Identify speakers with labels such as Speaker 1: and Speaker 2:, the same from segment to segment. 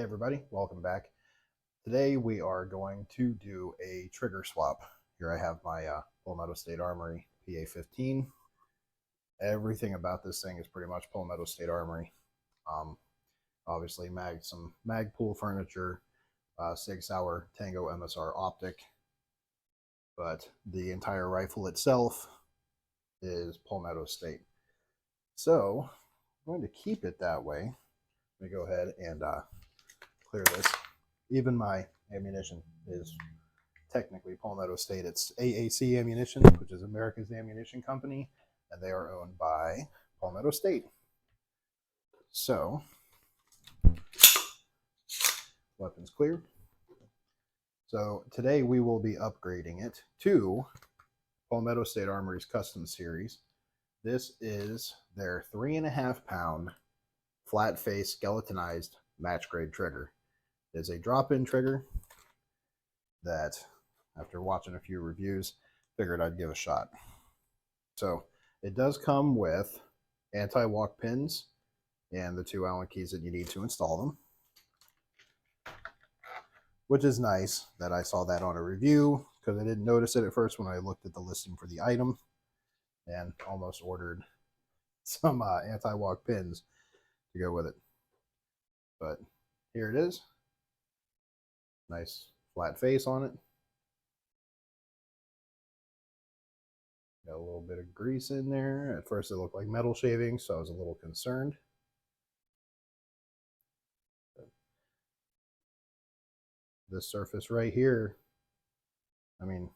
Speaker 1: everybody, welcome back. Today we are going to do a trigger swap. Here I have my Palmetto State Armory PA-15. Everything about this thing is pretty much Palmetto State Armory. Obviously some Magpul furniture, Sig Sauer Tango MSR optic, but the entire rifle itself is Palmetto State. So I'm going to keep it that way. Let me go ahead and clear this. Even my ammunition is technically Palmetto State. It's AAC Ammunition, which is America's Ammunition Company, and they are owned by Palmetto State. So, weapons cleared. So today we will be upgrading it to Palmetto State Armory's Custom Series. This is their 3.5 pound flat face skeletonized match grade trigger. It is a drop-in trigger that, after watching a few reviews, figured I'd give a shot. So it does come with anti-walk pins and the 2 Allen keys that you need to install them, which is nice that I saw that on a review, because I didn't notice it at first when I looked at the listing for the item, and almost ordered some anti-walk pins to go with it. But here it is. Nice flat face on it. Got a little bit of grease in there. At first it looked like metal shavings, so I was a little concerned. But this surface right here, I mean,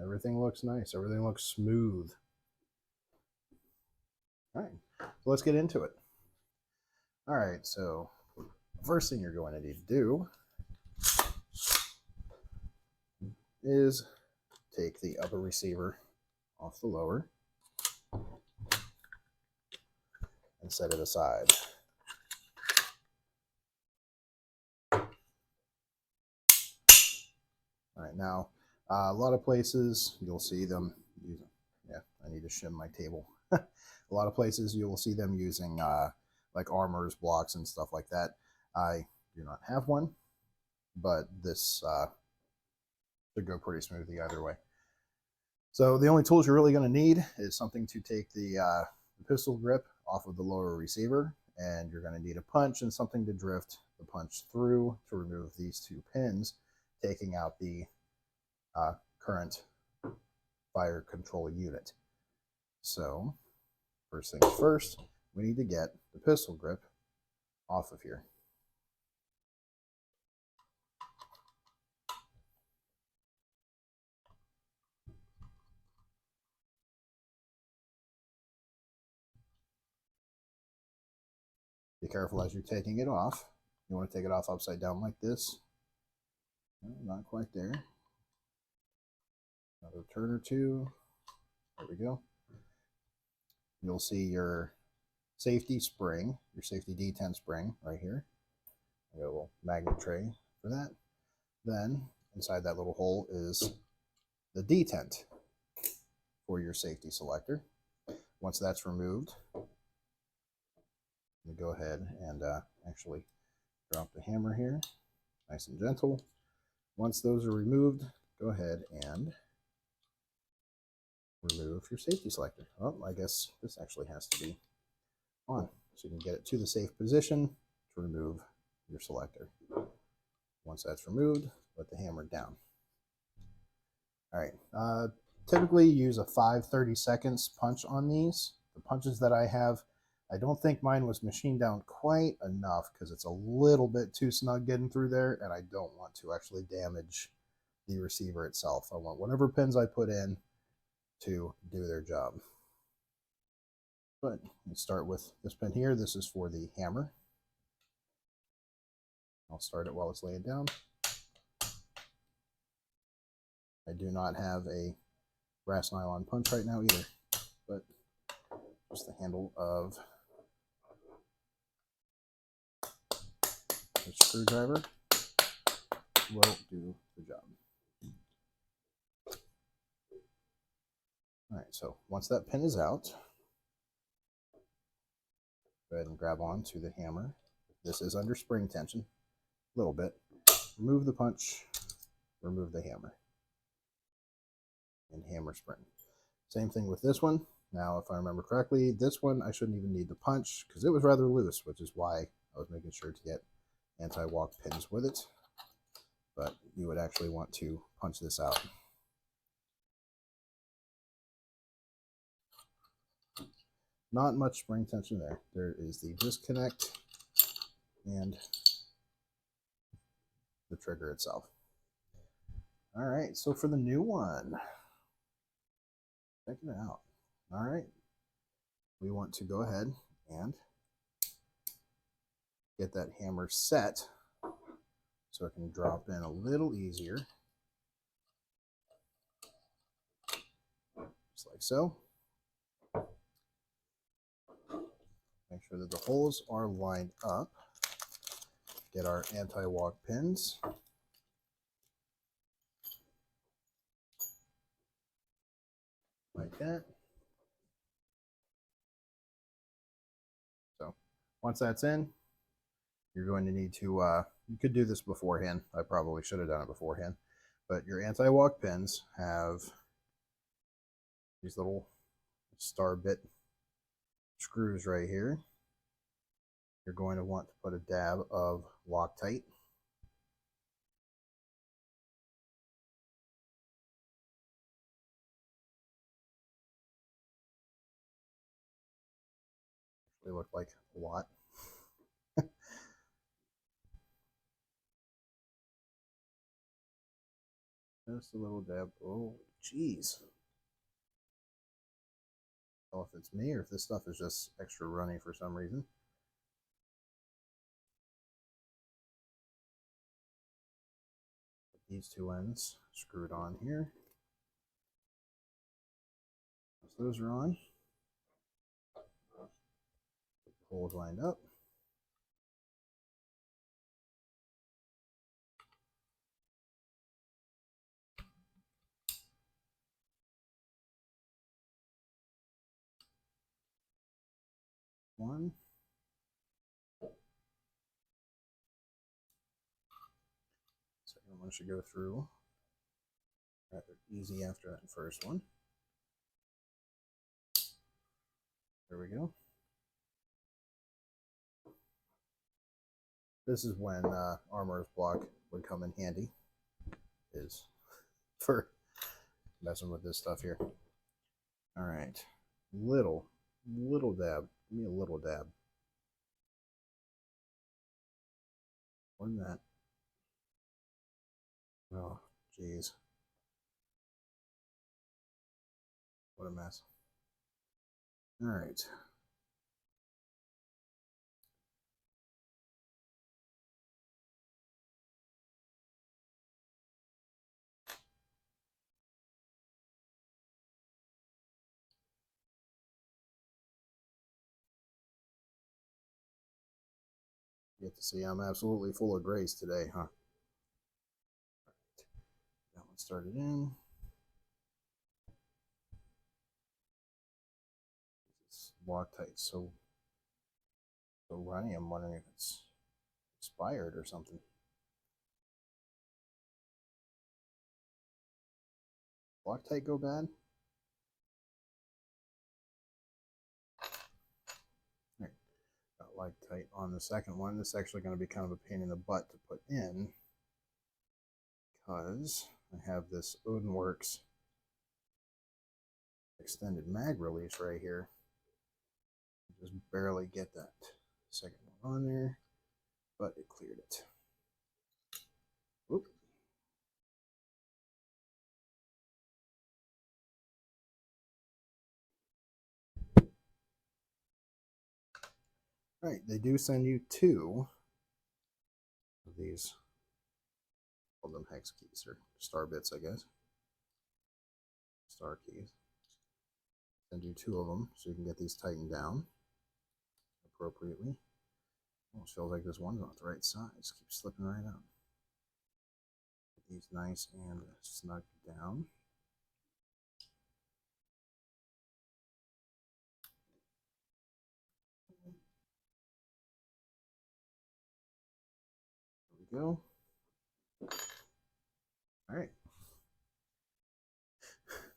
Speaker 1: everything looks nice. Everything looks smooth. All right, so let's get into it. All right, so the first thing you're going to need to do is take the upper receiver off the lower and set it aside. All right, now a lot of places you'll see them using, I need to shim my table. A lot of places you will see them using like armors, blocks, and stuff like that. I do not have one, but this should go pretty smoothly either way. So the only tools you're really going to need is something to take the pistol grip off of the lower receiver, and you're going to need a punch and something to drift the punch through to remove these 2 pins, taking out the current fire control unit. So first things first, we need to get the pistol grip off of here. Be careful as you're taking it off. You want to take it off upside down like this. Not quite there. Another turn or 2. There we go. You'll see your safety spring, your safety detent spring right here. I got a little magnet tray for that. Then inside that little hole is the detent for your safety selector. Once that's removed, you go ahead and actually drop the hammer here, nice and gentle. Once those are removed, go ahead and remove your safety selector. Oh, I guess this actually has to be on, so you can get it to the safe position to remove your selector. Once that's removed, let the hammer down. All right, typically use a 5/30 seconds punch on these. The punches that I have, I don't think mine was machined down quite enough because it's a little bit too snug getting through there, and I don't want to actually damage the receiver itself. I want whatever pins I put in to do their job. But let's start with this pin here. This is for the hammer. I'll start it while it's laying down. I do not have a brass nylon punch right now either, but just the handle of the screwdriver will do the job. All right, so once that pin is out, go ahead and grab on to the hammer. This is under spring tension. little bit. Remove the punch, remove the hammer, and hammer spring. Same thing with this one. Now, if I remember correctly, this one I shouldn't even need the punch because it was rather loose, which is why I was making sure to get anti-walk pins with it. But you would actually want to punch this out. Not much spring tension there. There is the disconnect and the trigger itself. All right, so for the new one, check it out. All right, we want to go ahead and get that hammer set so it can drop in a little easier. Just like so. Make sure that the holes are lined up. Get our anti-walk pins. Like that. So once that's in, you're going to need to, you could do this beforehand. I probably should have done it beforehand. But your anti-walk pins have these little star bit screws right here. You're going to want to put a dab of Loctite. They look like a lot. Just a little dab. Oh, jeez. I don't know if it's me or if this stuff is just extra runny for some reason. These two ends screwed on here. Once those are on, holes lined up. One. Second one should go through rather easy after that first one. There we go. This is when armorer's block would come in handy, is for messing with this stuff here. All right, little dab. Give me a little dab. More than that. Oh, geez. What a mess. All right. You get to see I'm absolutely full of grace today, huh? That one started in. It's Loctite so runny. I'm wondering if it's expired or something. Loctite go bad? Right. Got Loctite on the second one. This is actually going to be kind of a pain in the butt to put in because I have this Odinworks extended mag release right here. Just barely get that second one on there, but it cleared it. Oop. All right, they do send you two of these, call them hex keys or star bits, I guess. Star keys. Send you two of them so you can get these tightened down appropriately. Almost feels like this one's not the right size. Keeps slipping right out. Get these nice and snug down. There we we go. All right.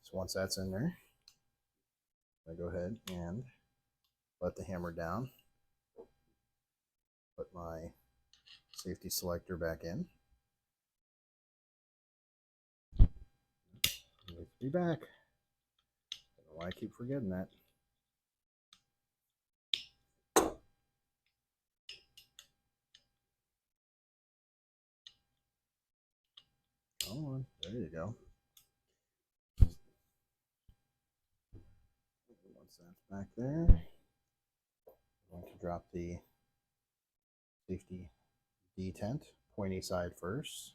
Speaker 1: So once that's in there, I go ahead and let the hammer down. Put my safety selector back in. Needs to be back. I don't know why I keep forgetting that. Come on, there you go. Once that's back there, I'm going to drop the safety detent, pointy side first,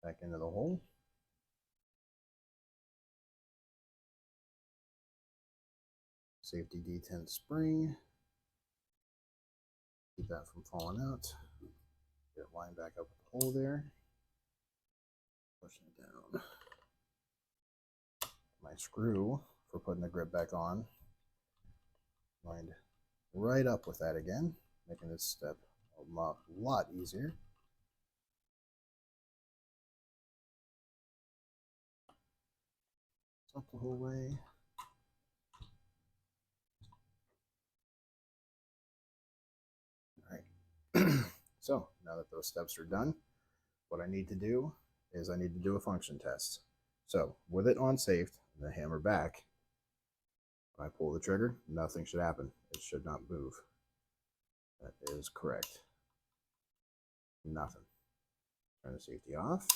Speaker 1: back into the hole. Safety detent spring. Keep that from falling out. Get it lined back up with the hole there. Pushing it down. My screw for putting the grip back on. Lined right up with that again, making this step a lot easier. Up the whole way. All right. So now that those steps are done, what I need to do is I need to do a function test. So with it on safe, the hammer back, when I pull the trigger, nothing should happen. It should not move. That is correct. Nothing. Turn the safety off.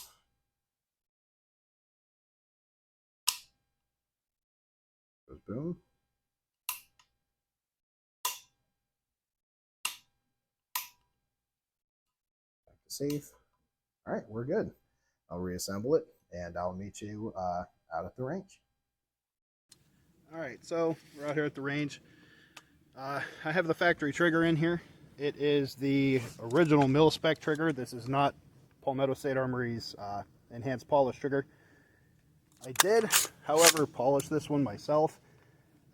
Speaker 1: Goes boom. Back to safe. All right, we're good. I'll reassemble it and I'll meet you out at the range. All right, so we're out here at the range. I have the factory trigger in here. It is the original mil-spec trigger. This is not Palmetto State Armory's enhanced polish trigger. I did, however, polish this one myself.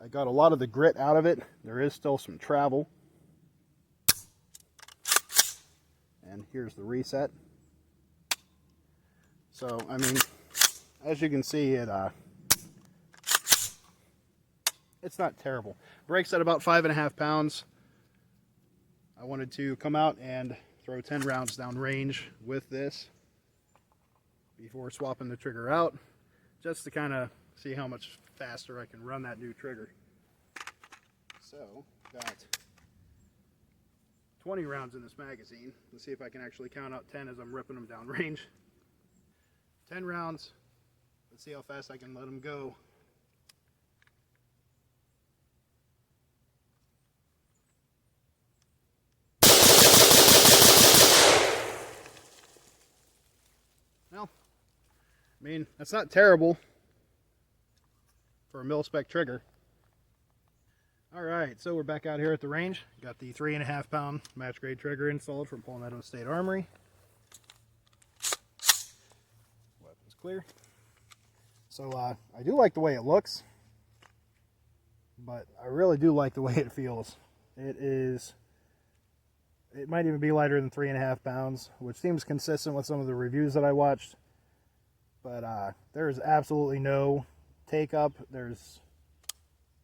Speaker 1: I got a lot of the grit out of it. There is still some travel. And here's the reset. So, I mean, as you can see, it's not terrible. Brakes at about 5.5 pounds. I wanted to come out and throw 10 rounds down range with this before swapping the trigger out, just to kind of see how much faster I can run that new trigger. So, got 20 rounds in this magazine. Let's see if I can actually count out 10 as I'm ripping them down range. 10 rounds. Let's see how fast I can let them go. Well, I mean, that's not terrible for a mil-spec trigger. All right, so we're back out here at the range. Got the 3.5 pound match grade trigger installed from Palmetto State Armory. Weapons clear. So I do like the way it looks, but I really do like the way it feels. It might even be lighter than 3.5 pounds, which seems consistent with some of the reviews that I watched. But there is absolutely no take up. There's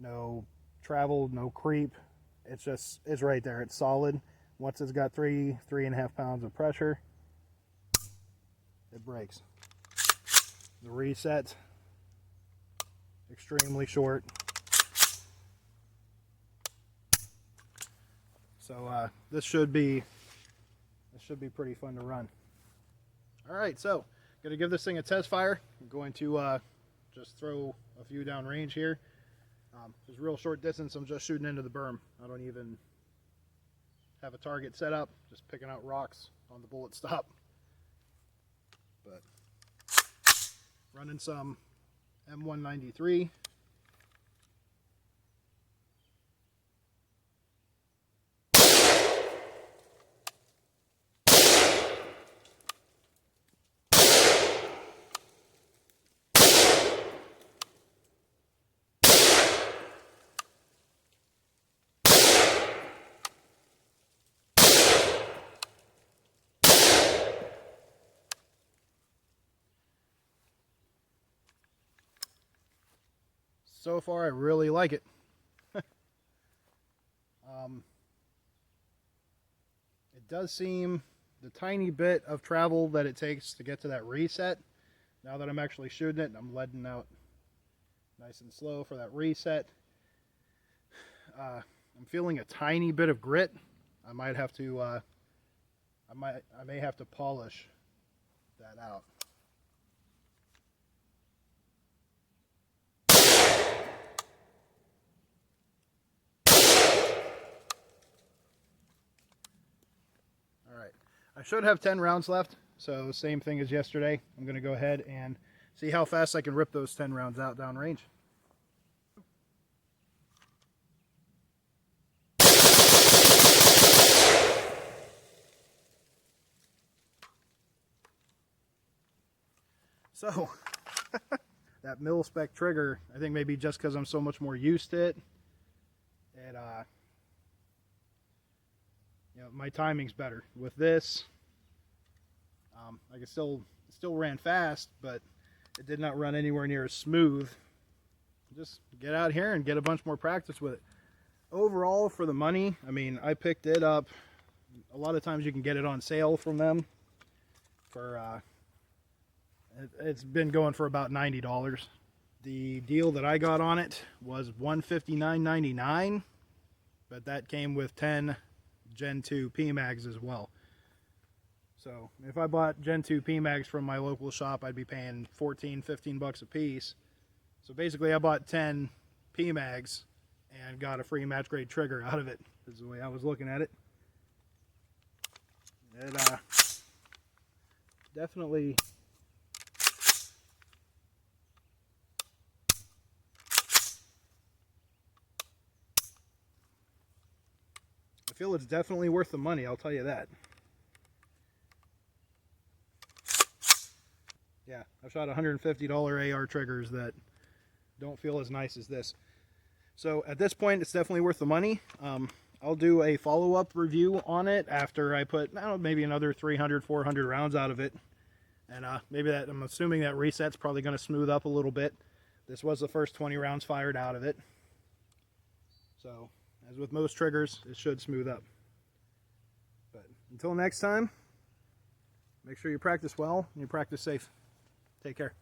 Speaker 1: no travel, no creep. It's right there. It's solid. Once it's got 3.5 pounds of pressure, it breaks. The reset, extremely short. So this should be pretty fun to run. All right, so gonna give this thing a test fire. I'm going to just throw a few down range here. There's a real short distance. I'm just shooting into the berm. I don't even have a target set up. Just picking out rocks on the bullet stop. But running some M193. so far I really like it. It does seem the tiny bit of travel that it takes to get to that reset. Now that I'm actually shooting it, I'm letting out nice and slow for that reset. I'm feeling a tiny bit of grit. I might have to I may have to polish that out. Alright, I should have 10 rounds left, so same thing as yesterday. I'm going to go ahead and see how fast I can rip those 10 rounds out downrange. So, that mil-spec trigger, I think maybe just because I'm so much more used to it, you know, my timing's better. With this, I could still ran fast, but it did not run anywhere near as smooth. Just get out here and get a bunch more practice with it. Overall, for the money, I mean, I picked it up. A lot of times you can get it on sale from them for, it's been going for about $90. The deal that I got on it was $159.99, but that came with 10 Gen 2 PMags as well. So if I bought Gen 2 PMags from my local shop, I'd be paying 14, 15 bucks a piece. So basically I bought 10 PMags and got a free match grade trigger out of it. This is the way I was looking at it. It definitely I feel it's definitely worth the money, I'll tell you that. Yeah, I've shot $150 AR triggers that don't feel as nice as this. So at this point, it's definitely worth the money. I'll do a follow-up review on it after I put, I don't know, maybe another 300, 400 rounds out of it. And maybe that, I'm assuming that reset's probably going to smooth up a little bit. This was the first 20 rounds fired out of it. So, as with most triggers, it should smooth up. But until next time, make sure you practice well and you practice safe. Take care.